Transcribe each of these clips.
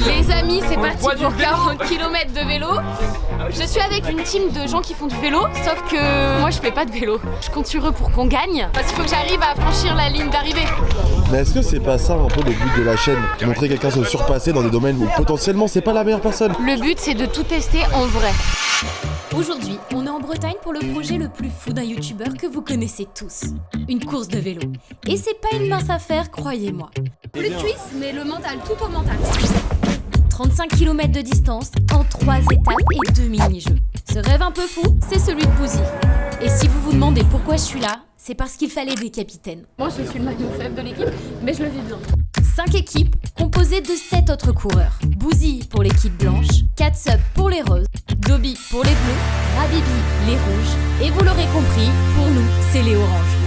Les amis, c'est parti pour 40 km de vélo. Je suis avec une team de gens qui font du vélo, sauf que moi je fais pas de vélo. Je compte sur eux pour qu'on gagne, parce qu'il faut que j'arrive à franchir la ligne d'arrivée. Mais est-ce que c'est pas ça un peu le but de la chaîne? Montrer quelqu'un se surpasser dans des domaines où potentiellement c'est pas la meilleure personne. Le but c'est de tout tester en vrai. Aujourd'hui, on est en Bretagne pour le projet le plus fou d'un youtubeur que vous connaissez tous. Une course de vélo. Et c'est pas une mince affaire, croyez-moi. Plus de cuisses, mais le mental, tout au mental. 35 km de distance en 3 étapes et 2 mini-jeux. Ce rêve un peu fou, c'est celui de Bouzy. Et si vous vous demandez pourquoi je suis là, c'est parce qu'il fallait des capitaines. Moi je suis le maillon faible de l'équipe, mais je le vis bien. 5 équipes composées de 7 autres coureurs. Bouzy pour l'équipe blanche, Catsup pour les roses, Dobby pour les bleus, Rabibi les rouges, et vous l'aurez compris, pour nous, c'est les oranges.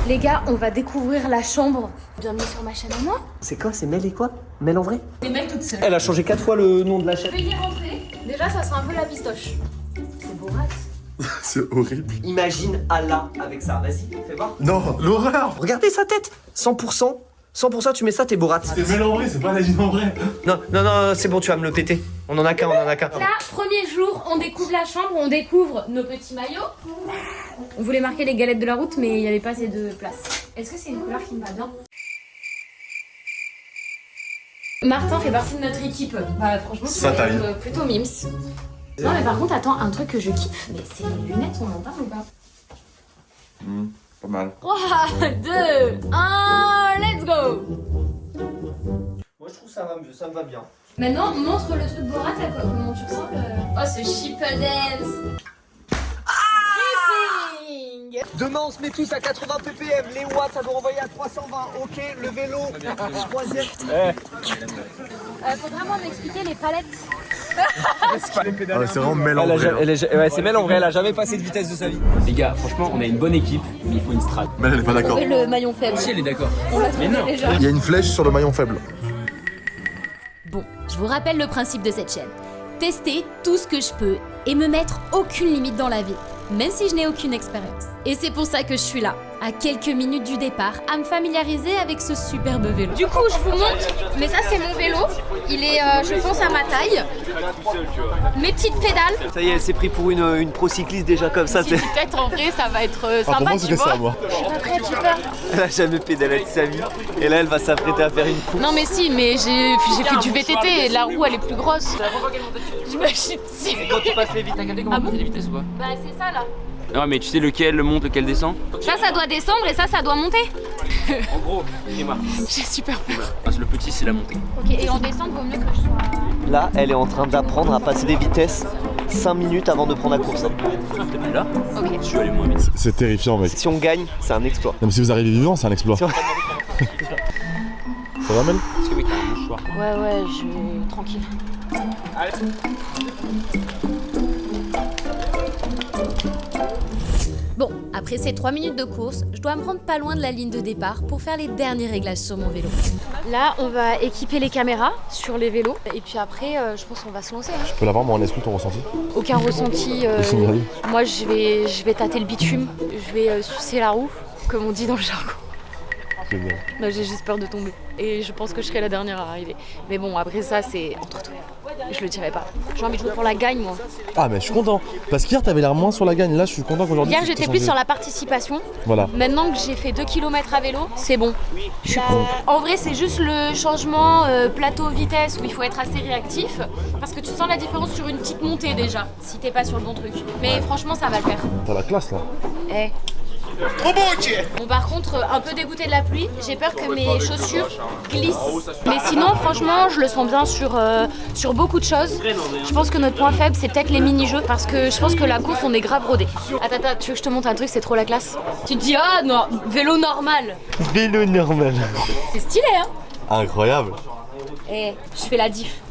Les gars, on va découvrir la chambre. Bienvenue sur ma chaîne à moi. C'est quoi? C'est Mel et quoi? Mel en vrai? C'est Mel toute seule. Elle a changé 4 fois le nom de la chaîne. Veuillez rentrer. Déjà, ça sent un peu la pistoche. C'est Borat. C'est horrible. Imagine Allah avec ça, vas-y, fais voir. Non, l'horreur. Regardez sa tête. 100%, 100% tu mets ça, t'es Borat. C'est Mel en vrai, c'est pas Nadine en vrai. Non, c'est bon, tu vas me le péter. On en a qu'un. Là, premier jour, on découvre la chambre, on découvre nos petits maillots. On voulait marquer les galettes de la route, mais il n'y avait pas assez de place. Est-ce que c'est une couleur qui me va bien? Martin fait partie de notre équipe. Bah franchement, c'est plutôt mims. Non mais par contre, attends, un truc que je kiffe, mais c'est les lunettes, on en parle ou pas? Pas mal. 3, 2, 1, let's go! Moi je trouve ça va mieux, ça me va bien. Maintenant, montre le truc Borat, à quoi, comment tu ressembles. Oh, ce Sheeple Dance! Demain on se met tous à 80 ppm, les watts ça doit envoyer à 320, ok, le vélo, troisième. Faut vraiment m'expliquer les palettes. C'est vraiment Mel en vrai. Ouais, c'est Mel en vrai, elle a jamais passé de vitesse de sa vie. Les gars, franchement, on a une bonne équipe, mais il faut une strat. Mel elle est pas d'accord. Le maillon faible. Si, elle est d'accord. On l'a Mais trouvé non. déjà. Il y a une flèche sur le maillon faible. Bon, je vous rappelle le principe de cette chaîne. Tester tout ce que je peux et me mettre aucune limite dans la vie, même si je n'ai aucune expérience. Et c'est pour ça que je suis là, à quelques minutes du départ, à me familiariser avec ce superbe vélo. Du coup, je vous montre, mais ça c'est mon vélo. Il est, je pense, à ma taille. Mes petites pédales. Ça y est, elle s'est pris pour une pro cycliste déjà comme ça. Peut-être en vrai, ça va être Pour sympa, moi tu c'était vois. ça moi. Je suis pas prête, j'ai peur. Elle a jamais pédalé de sa vie. Et là elle va s'apprêter à faire une course. Non mais si, mais j'ai fait du VTT et la roue elle est plus grosse. Je me chie dessus. Quand tu passes les vitesses. T'as regardé comment on fait les vitesses ou pas? Bah c'est ça là. Non, mais tu sais lequel monte, lequel descend? Ça doit descendre et ça doit monter. En gros, dis-moi. J'ai super peur. Le petit, c'est la montée. Ok, et en descente, vaut mieux que je sois... Là elle est en train d'apprendre à passer des vitesses 5 minutes avant de prendre la course. T'es plus là? Ok. Je suis allé moins vite. C'est terrifiant mec. Si on gagne, c'est un exploit. Même si vous arrivez vivant, c'est un exploit. Si on- Ça va Mel? Parce que mec, t'as un mouchoir. Ouais, je vais tranquille. Bon, après ces 3 minutes de course, je dois me rendre pas loin de la ligne de départ pour faire les derniers réglages sur mon vélo. Là, on va équiper les caméras sur les vélos. Et puis après, je pense qu'on va se lancer. Hein. Je peux l'avoir moi en exclu ton ressenti? Aucun ressenti. Signalé. Moi, je vais tâter le bitume. Je vais sucer la roue, comme on dit dans le jargon. Génial. Non, j'ai juste peur de tomber. Et je pense que je serai la dernière à arriver. Mais bon, après ça, c'est entre tout. Je le dirai pas. J'ai envie de jouer pour la gagne, moi. Ah mais je suis content. Parce qu'hier t'avais l'air moins sur la gagne. Là je suis content qu'aujourd'hui. Hier, tu j'étais t'es plus changé. sur la participation. Voilà. Maintenant que j'ai fait 2 km à vélo, c'est bon. Je suis pro. En vrai, c'est juste le changement plateau-vitesse où il faut être assez réactif. Parce que tu sens la différence sur une petite montée déjà, si t'es pas sur le bon truc. Mais franchement, ça va le faire. T'as la classe là. Eh. Bon, par contre, un peu dégoûté de la pluie, j'ai peur que mes chaussures glissent. Mais sinon, franchement, je le sens bien sur beaucoup de choses. Je pense que notre point faible, c'est peut-être les mini-jeux, parce que je pense que la course, on est grave rodé. Attends, tu veux que je te montre un truc, c'est trop la classe. Tu te dis, ah non, vélo normal. Vélo normal. C'est stylé, hein. Incroyable. Eh, je fais la diff.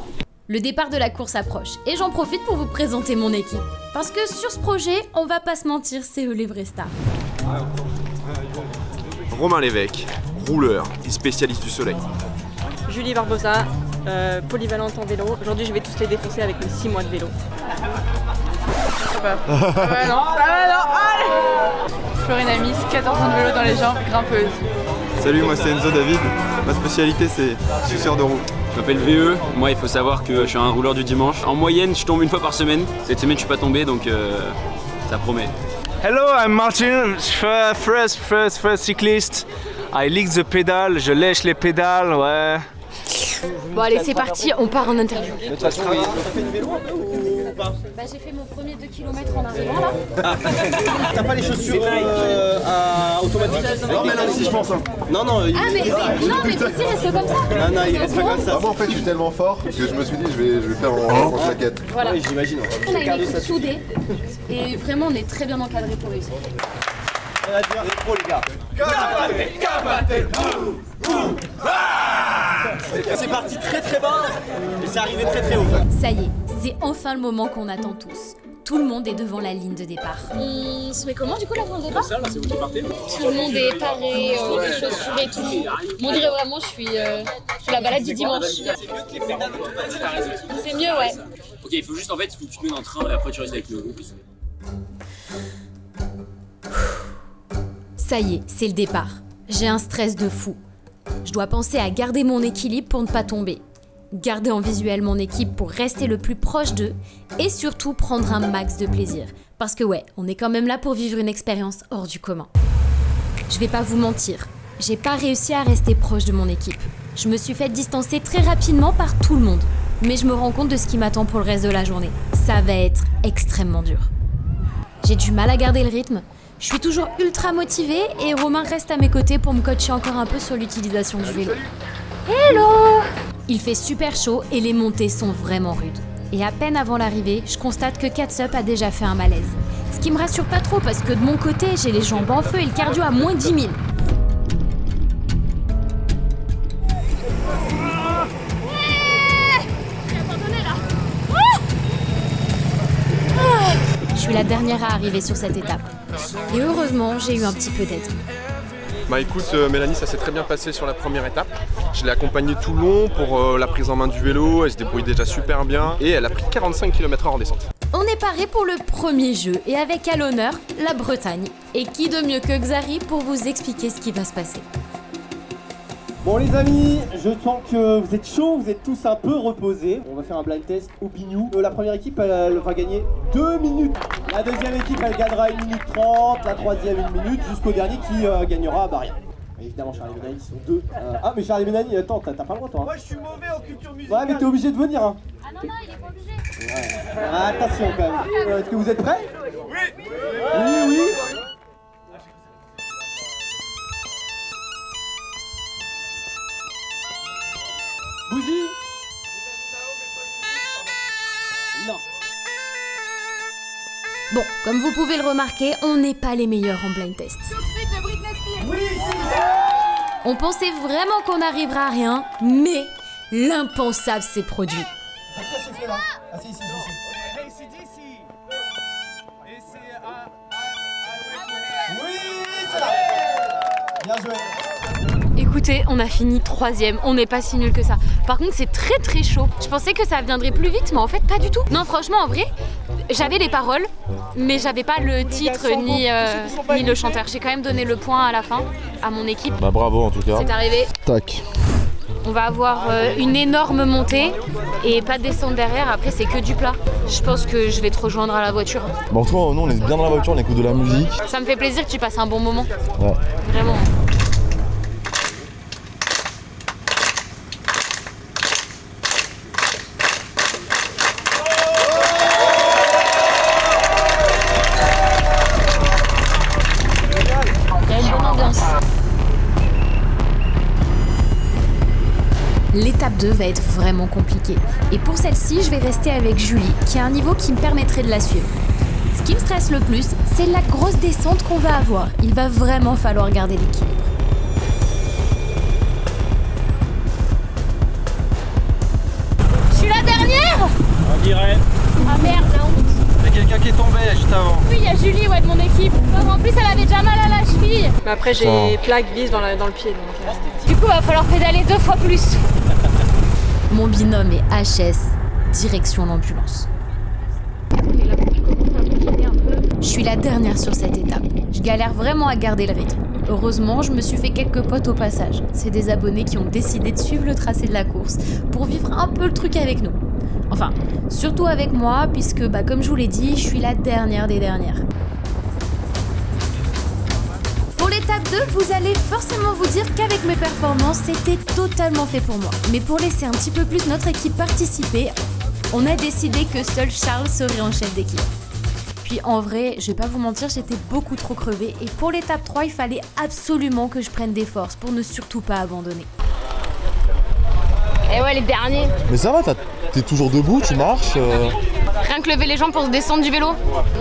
Le départ de la course approche et j'en profite pour vous présenter mon équipe. Parce que sur ce projet, on va pas se mentir, c'est eux les vrais stars. Romain Lévesque, rouleur et spécialiste du soleil. Julie Barbosa, polyvalente en vélo. Aujourd'hui, je vais tous les défoncer avec mes 6 mois de vélo. Ça va non, allez. Florine Amis, 14 ans de vélo dans les jambes, grimpeuse. Salut, moi c'est Enzo David. Ma spécialité c'est suceur de roue. Je m'appelle VE, moi il faut savoir que je suis un rouleur du dimanche. En moyenne, je tombe une fois par semaine. Cette semaine, je suis pas tombé, donc ça promet. Hello, I'm Martin, first cyclist. I lick the pédale, je lèche les pédales, ouais. Bon allez, c'est parti, on part en interview. T'as fait du vélo un peu ou pas? Bah j'ai fait mon premier 2 km en arrivant là. T'as pas les chaussures automatiques? Non mais là aussi je pense. Hein. Non, non, Ah mais vas-y, reste comme ça. Non, il reste pas comme ça. Ah, moi en fait je suis tellement fort que je me suis dit je vais faire en claquette. Voilà. Oui, j'imagine. On a une équipe soudée et vraiment on est très bien encadré pour réussir. On va dire les pros les gars. C'est parti très très bas et c'est arrivé très très haut. Ça y est, c'est enfin le moment qu'on attend tous. Tout le monde est devant la ligne de départ. On se met comment du coup la ligne de départ? Ça, là, c'est vous qui partez. Tout le monde est paré, les chaussures et tout. On dirait vraiment je suis la balade du dimanche. C'est mieux, ouais. Ok, il faut juste en fait, il faut que tu te mets dans le train et après tu restes avec le groupe. Ça y est, c'est le départ. J'ai un stress de fou. Je dois penser à garder mon équilibre pour ne pas tomber. Garder en visuel mon équipe pour rester le plus proche d'eux et surtout prendre un max de plaisir. Parce que ouais, on est quand même là pour vivre une expérience hors du commun. Je vais pas vous mentir, j'ai pas réussi à rester proche de mon équipe. Je me suis fait distancer très rapidement par tout le monde. Mais je me rends compte de ce qui m'attend pour le reste de la journée. Ça va être extrêmement dur. J'ai du mal à garder le rythme. Je suis toujours ultra motivée et Romain reste à mes côtés pour me coacher encore un peu sur l'utilisation du vélo. Hello! Il fait super chaud et les montées sont vraiment rudes. Et à peine avant l'arrivée, je constate que Catsup a déjà fait un malaise. Ce qui me rassure pas trop parce que de mon côté, j'ai les jambes en feu et le cardio à moins 10 000. Je suis la dernière à arriver sur cette étape. Et heureusement, j'ai eu un petit peu d'aide. Bah écoute, Mélanie, ça s'est très bien passé sur la première étape. Je l'ai accompagnée tout le long pour la prise en main du vélo, elle se débrouille déjà super bien et elle a pris 45 km/h en descente. On est paré pour le premier jeu et avec à l'honneur la Bretagne. Et qui de mieux que Xari pour vous expliquer ce qui va se passer. Bon les amis, je sens que vous êtes chauds, vous êtes tous un peu reposés. On va faire un blind test au pignou. La première équipe, elle va gagner 2 minutes. La deuxième équipe, elle gagnera 1 minute 30. La troisième, 1 minute, jusqu'au dernier qui gagnera rien. Évidemment, Charlie Benani, ils sont deux. Ah, mais Charlie Benani, attends, t'as pas le droit, toi. Moi, je suis mauvais en culture musicale. Ouais, mais t'es obligé de venir, hein. Ah non, il est pas obligé. Ouais. Attention, quand même. Est-ce que vous êtes prêts? Oui. Oui. Bougie? Non. Bon, comme vous pouvez le remarquer, on n'est pas les meilleurs en blind test. Oui. On pensait vraiment qu'on n'arrivera à rien, mais l'impensable s'est produit. Ça siffle là. Ah si. Oui, c'est là. Bien joué. Écoutez, on a fini 3ème, on n'est pas si nul que ça. Par contre, c'est très très chaud. Je pensais que ça viendrait plus vite, mais en fait, pas du tout. Non, franchement, en vrai, j'avais les paroles, mais j'avais pas le titre ni le chanteur. J'ai quand même donné le point à la fin à mon équipe. Bah bravo en tout cas. C'est arrivé. Tac. On va avoir une énorme montée et pas de descente derrière. Après, c'est que du plat. Je pense que je vais te rejoindre à la voiture. Bon, en tout cas, nous on est bien dans la voiture, on écoute de la musique. Ça me fait plaisir que tu passes un bon moment. Ouais. Vraiment. Il y a une bonne ambiance. L'étape 2 va être vraiment compliquée. Et pour celle-ci, je vais rester avec Julie, qui a un niveau qui me permettrait de la suivre. Ce qui me stresse le plus, c'est la grosse descente qu'on va avoir. Il va vraiment falloir garder l'équilibre. Je suis la dernière. On dirait. Ah merde, la honte. Il y a quelqu'un qui est tombé juste avant. Oui, il y a Julie, ouais, de mon équipe. En plus, elle avait déjà mal à la cheville. Mais après, j'ai plaque vis dans le pied. Donc, Du coup, il va falloir pédaler 2 fois plus. Mon binôme est HS, direction l'ambulance. Je Je suis la dernière sur cette étape. Je galère vraiment à garder le rythme. Heureusement, je me suis fait quelques potes au passage. C'est des abonnés qui ont décidé de suivre le tracé de la course pour vivre un peu le truc avec nous. Enfin, surtout avec moi, puisque comme je vous l'ai dit, je suis la dernière des dernières. Pour l'étape 2, vous allez forcément vous dire qu'avec mes performances, c'était totalement fait pour moi. Mais pour laisser un petit peu plus notre équipe participer, on a décidé que seul Charles serait en chef d'équipe. Puis en vrai, je vais pas vous mentir, j'étais beaucoup trop crevée et pour l'étape 3, il fallait absolument que je prenne des forces pour ne surtout pas abandonner. Et ouais, les derniers. Mais ça va, t'es toujours debout, tu marches Rien que lever les jambes pour se descendre du vélo,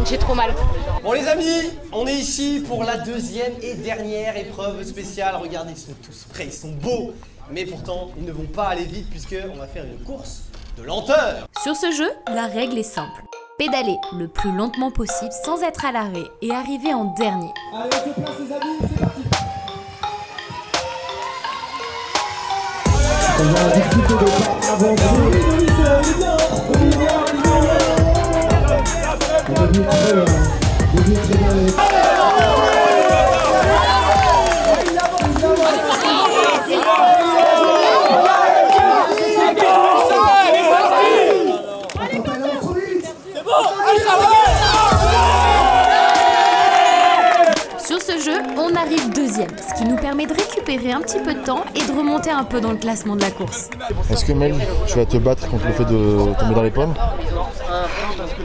j'ai trop mal. Bon les amis, on est ici pour la deuxième et dernière épreuve spéciale. Regardez, ils sont tous prêts, ils sont beaux. Mais pourtant, ils ne vont pas aller vite puisqu'on va faire une course de lenteur. Sur ce jeu, la règle est simple. Pédaler le plus lentement possible sans être à l'arrêt et arriver en dernier. Allez, on se place les amis, c'est parti. On va discuter de pas avancer. Sur ce jeu, on arrive deuxième, ce qui nous permet de récupérer un petit peu de temps et de remonter un peu dans le classement de la course. Est-ce que Mel, tu vas te battre contre le fait de tomber dans les pommes?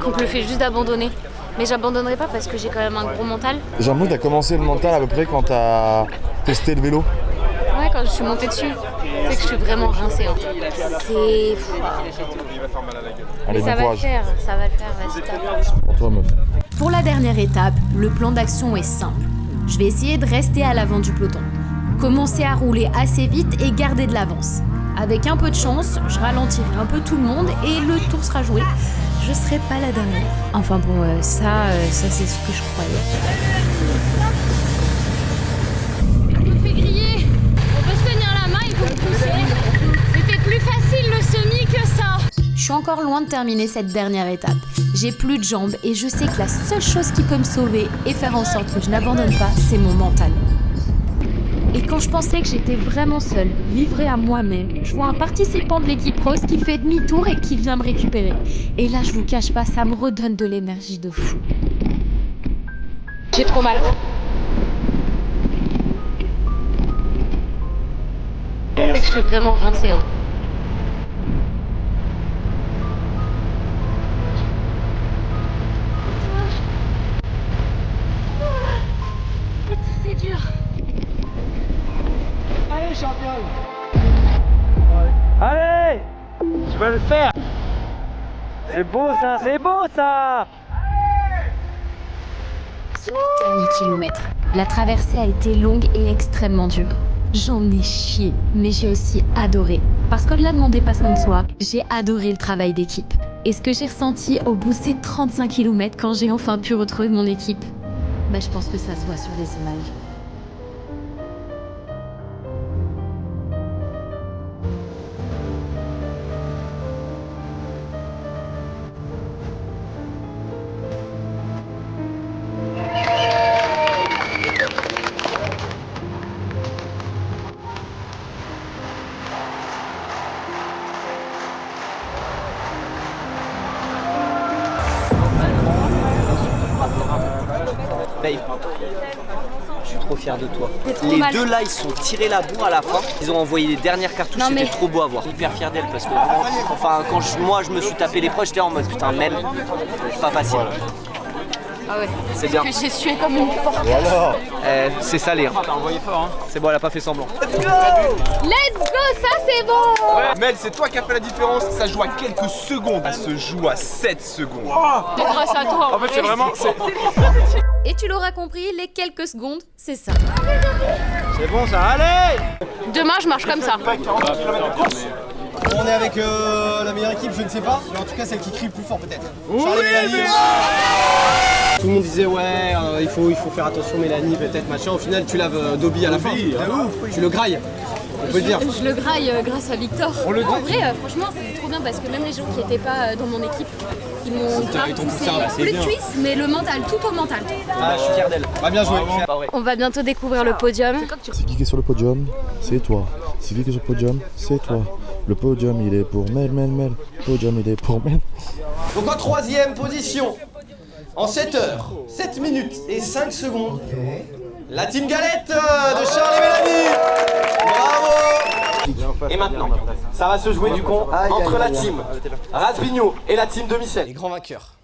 Contre le fait juste d'abandonner. Mais j'abandonnerai pas parce que j'ai quand même un gros mental. J'ai l'impression que t'as commencé le mental à peu près quand t'as testé le vélo. Ouais, quand je suis montée dessus, c'est que je suis vraiment rincée. Hein. C'est... Allez, mais ça bon va le courage. faire, ça va le faire, vas-y tape. Pour toi, meuf. Pour la dernière étape, le plan d'action est simple. Je vais essayer de rester à l'avant du peloton. Commencer à rouler assez vite et garder de l'avance. Avec un peu de chance, je ralentirai un peu tout le monde et le tour sera joué. Je serai pas la dernière. Enfin bon, ça c'est ce que je croyais. On me fait griller. On peut se tenir la main, il faut me pousser. C'était plus facile le semi que ça. Je suis encore loin de terminer cette dernière étape. J'ai plus de jambes et je sais que la seule chose qui peut me sauver et faire en sorte que je n'abandonne pas, c'est mon mental. Et quand je pensais que j'étais vraiment seule, livrée à moi-même, je vois un participant de l'équipe rose qui fait demi-tour et qui vient me récupérer. Et là, je vous cache pas, ça me redonne de l'énergie de fou. J'ai trop mal. C'est que je suis vraiment rincée. Hein. C'est dur. Allez championne. Allez, tu vas le faire. C'est beau ça, c'est beau ça. Dernier kilomètre. La traversée a été longue et extrêmement dure. J'en ai chié, mais j'ai aussi adoré. Parce qu'au-delà de mon dépassement de soi, j'ai adoré le travail d'équipe. Et ce que j'ai ressenti au bout de ces 35 km quand j'ai enfin pu retrouver mon équipe, je pense que ça se voit sur les images. Babe, je suis trop fier de toi. Les deux là, ils se sont tirés la bourre à la fin. Ils ont envoyé les dernières cartouches, c'était trop beau à voir. Hyper fier d'elle parce que, enfin, quand moi je me suis tapé l'épreuve, j'étais en mode putain, Mel, pas facile. Ah ouais. C'est bien. J'ai sué comme une porte. Et alors c'est salé. Hein. T'as envoyé fort, hein. C'est bon, elle a pas fait semblant. Let's go, ça c'est bon. Mel, c'est toi qui as fait la différence. Ça joue à quelques secondes. Ça se joue à 7 secondes. C'est grâce à toi. En fait, c'est vraiment. Et tu l'auras compris, les quelques secondes, c'est ça. C'est bon ça, allez. Demain, je marche comme ça. On est avec la meilleure équipe, je ne sais pas, mais en tout cas celle qui crie le plus fort peut-être. Oui, Charlie, Mélanie. Tout le monde disait ouais, il faut faire attention Mélanie, peut-être machin. Au final, tu laves Dobby à la fin. Tu le grailles. On peut le dire. Je le graille grâce à Victor. En vrai, franchement, c'est trop bien parce que même les gens qui n'étaient pas dans mon équipe, ils m'ont grave poussé tous les cuisses, mais le mental, tout au mental. Ah, je suis fier d'elle. Bien joué. On va bientôt découvrir le podium. C'est qui est sur le podium? C'est toi. C'est qui est sur le podium? C'est toi. Le podium, il est pour Mel. Le podium, il est pour Mel. Donc en troisième position, en 7 heures, 7 minutes et 5 secondes, la team Galette de Charles et Mélanie. Bravo. Et maintenant, ça va se jouer du coup entre la team Razbigno et la team Demi-Sel. Les grands vainqueurs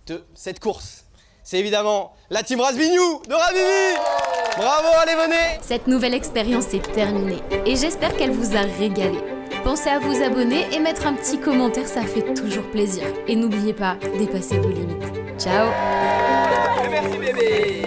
de cette course, c'est évidemment la team Razbigno de Ravivi. Bravo, allez, venez. Cette nouvelle expérience est terminée et j'espère qu'elle vous a régalé. Pensez à vous abonner et mettre un petit commentaire, ça fait toujours plaisir. Et n'oubliez pas, dépassez vos limites. Ciao. Merci bébé.